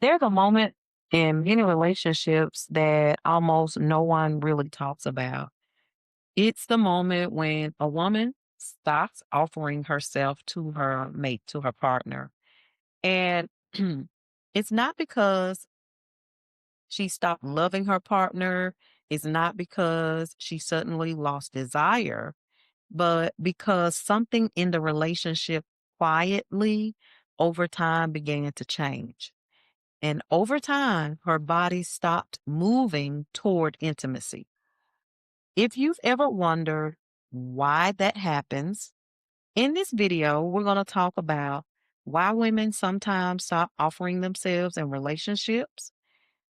There's a moment in many relationships that almost no one really talks about. It's the moment when a woman stops offering herself to her mate, to her partner. And it's not because she stopped loving her partner, it's not because she suddenly lost desire, but because something in the relationship quietly over time began to change. And over time, her body stopped moving toward intimacy. If you've ever wondered why that happens, in this video, we're going to talk about why women sometimes stop offering themselves in relationships,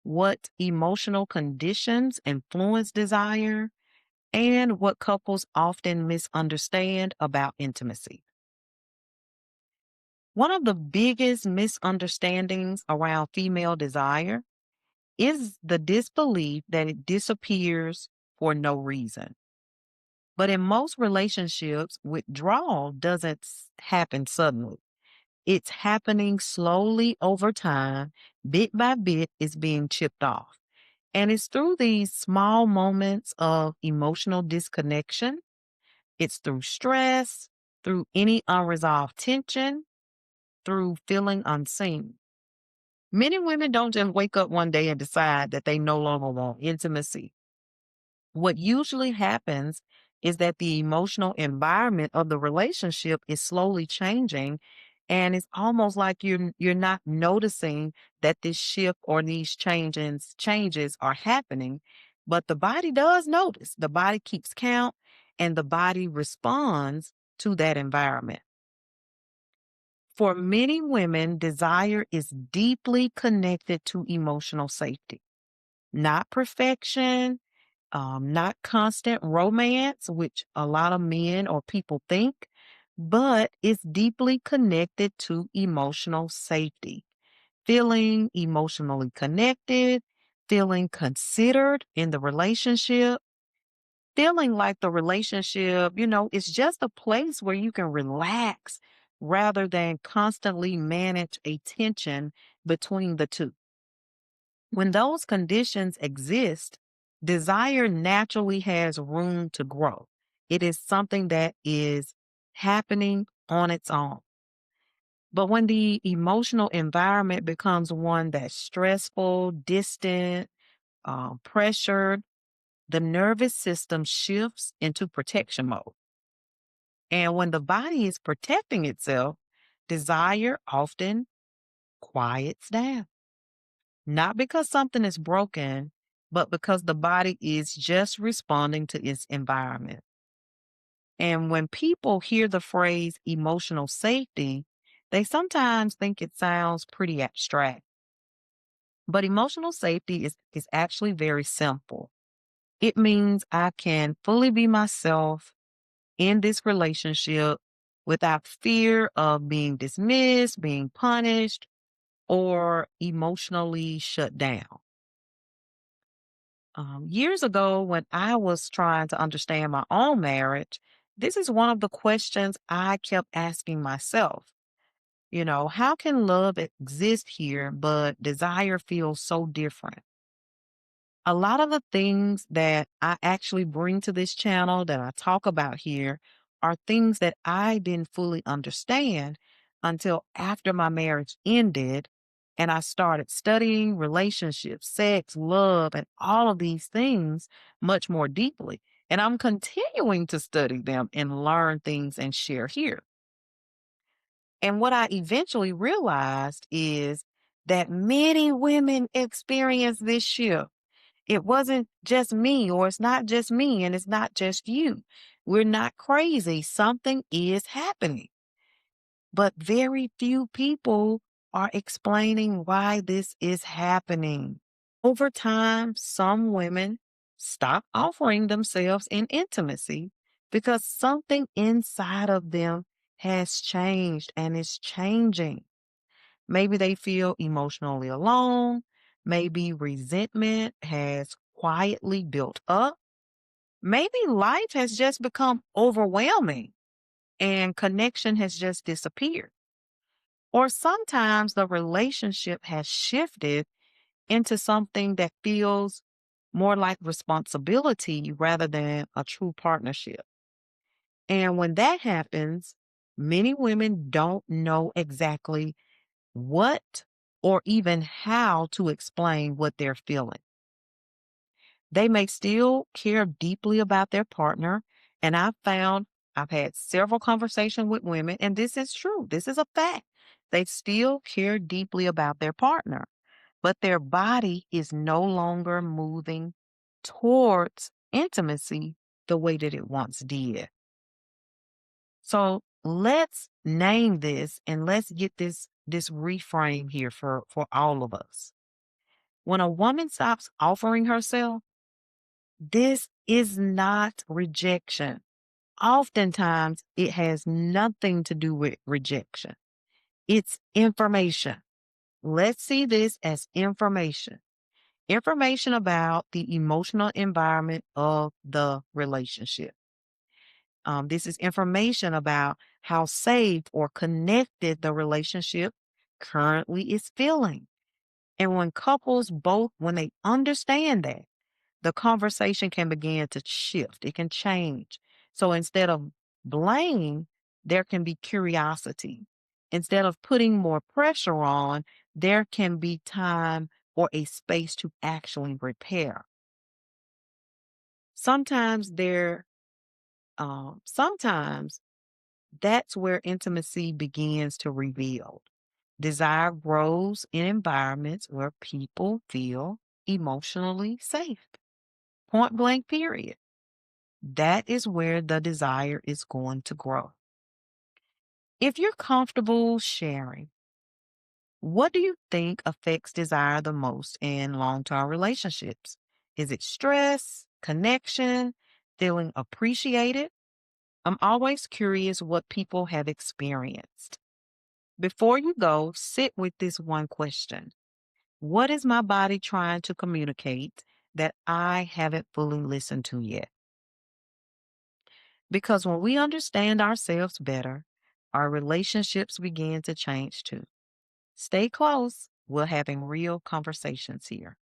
what emotional conditions influence desire, and what couples often misunderstand about intimacy. One of the biggest misunderstandings around female desire is the disbelief that it disappears for no reason. But in most relationships, withdrawal doesn't happen suddenly. It's happening slowly over time, bit by bit, it's being chipped off. And it's through these small moments of emotional disconnection, it's through stress, through any unresolved tension, through feeling unseen. Many women don't just wake up one day and decide that they no longer want intimacy. What usually happens is that the emotional environment of the relationship is slowly changing, and it's almost like you're not noticing that this shift or these changes are happening, but the body does notice. The body keeps count, and the body responds to that environment. For many women, desire is deeply connected to emotional safety, not perfection, not constant romance, which a lot of men or people think, but it's deeply connected to emotional safety. Feeling emotionally connected, feeling considered in the relationship, feeling like the relationship, it's just a place where you can relax rather than constantly manage a tension between the two. When those conditions exist, desire naturally has room to grow. It is something that is happening on its own. But when the emotional environment becomes one that's stressful, distant, pressured, the nervous system shifts into protection mode. And when the body is protecting itself, desire often quiets down. Not because something is broken, but because the body is just responding to its environment. And when people hear the phrase emotional safety, they sometimes think it sounds pretty abstract. But emotional safety is actually very simple. It means I can fully be myself in this relationship without fear of being dismissed, being punished, or emotionally shut down. Years ago, when I was trying to understand my own marriage, this is one of the questions I kept asking myself. How can love exist here, but desire feels so different? A lot of the things that I actually bring to this channel that I talk about here are things that I didn't fully understand until after my marriage ended and I started studying relationships, sex, love, and all of these things much more deeply. And I'm continuing to study them and learn things and share here. And what I eventually realized is that many women experience this shift. It wasn't just me, or it's not just me, and it's not just you. We're not crazy. Something is happening. But very few people are explaining why this is happening. Over time, some women stop offering themselves in intimacy because something inside of them has changed and is changing. Maybe they feel emotionally alone. Maybe resentment has quietly built up. Maybe life has just become overwhelming and connection has just disappeared. Or sometimes the relationship has shifted into something that feels more like responsibility rather than a true partnership. And when that happens, many women don't know exactly what or even how to explain what they're feeling. They may still care deeply about their partner. And I've had several conversations with women, and this is true. This is a fact. They still care deeply about their partner, but their body is no longer moving towards intimacy the way that it once did. So let's name this and let's get this reframe here for all of us. When a woman stops offering herself, this is not rejection. Oftentimes, it has nothing to do with rejection. It's information. Let's see this as information. Information about the emotional environment of the relationship. This is information about how safe or connected the relationship currently is feeling. And when couples when they understand that, the conversation can begin to shift. It can change. So instead of blame, there can be curiosity. Instead of putting more pressure on, there can be time or a space to actually repair. Sometimes sometimes that's where intimacy begins to reveal. Desire grows in environments where people feel emotionally safe. Point blank, period. That is where the desire is going to grow. If you're comfortable sharing, what do you think affects desire the most in long term relationships? Is it stress, connection, feeling appreciated? I'm always curious what people have experienced. Before you go, sit with this one question. What is my body trying to communicate that I haven't fully listened to yet? Because when we understand ourselves better, our relationships begin to change too. Stay close. We're having real conversations here.